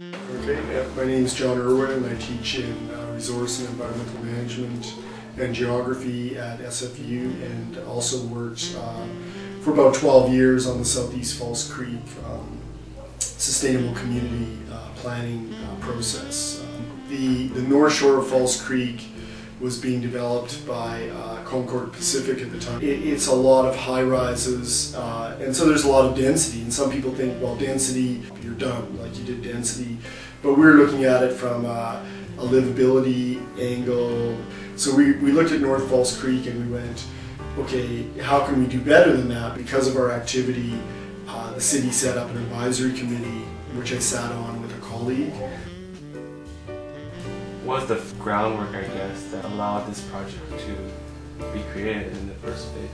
Okay, my name is John Irwin and I teach in resource and environmental management and geography at SFU, and also worked for about 12 years on the Southeast Falls Creek sustainable community planning process. The North Shore of Falls Creek was being developed by Concord Pacific at the time. It's a lot of high rises, and so there's a lot of density, and some people think, well, density, you're done, like you did density, but we're looking at it from a livability angle. So we looked at North Falls Creek and we went, okay, how can we do better than that? Because of our activity, the city set up an advisory committee, which I sat on with a colleague. What was the groundwork, I guess, that allowed this project to be created in the first place?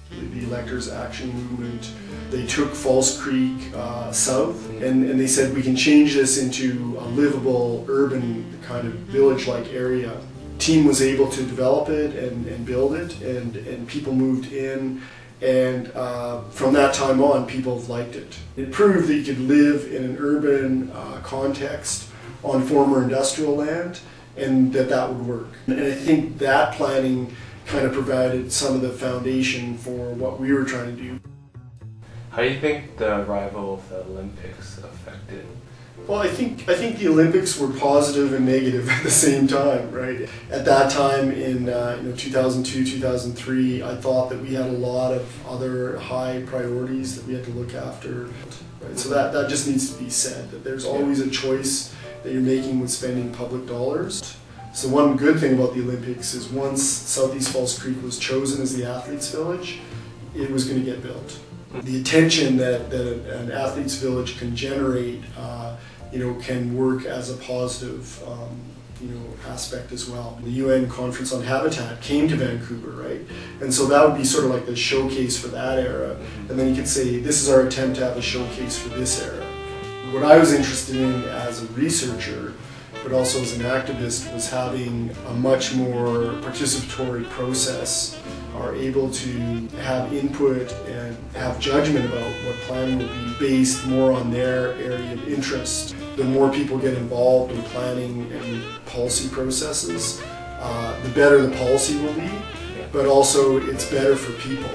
The Electors Action Movement, they took Falls Creek south, and they said we can change this into a livable, urban, kind of village-like area. Team was able to develop it and build it, and people moved in, and from that time on, people have liked it. It proved that you could live in an urban context on former industrial land, and that would work. And I think that planning kind of provided some of the foundation for what we were trying to do. How do you think the arrival of the Olympics affected? Well, I think the Olympics were positive and negative at the same time, right? At that time in 2002, 2003, I thought that we had a lot of other high priorities that we had to look after. Right? So that just needs to be said, that there's always a choice that you're making with spending public dollars. So one good thing about the Olympics is once Southeast Falls Creek was chosen as the Athletes Village, it was going to get built. The attention that an Athletes Village can generate can work as a positive aspect as well. The UN Conference on Habitat came to Vancouver, right? And so that would be sort of like the showcase for that era. And then you could say, this is our attempt to have a showcase for this era. What I was interested in as a researcher, but also as an activist, was having a much more participatory process, are able to have input and have judgment about what planning will be based more on their area of interest. The more people get involved in planning and policy processes, the better the policy will be, but also it's better for people.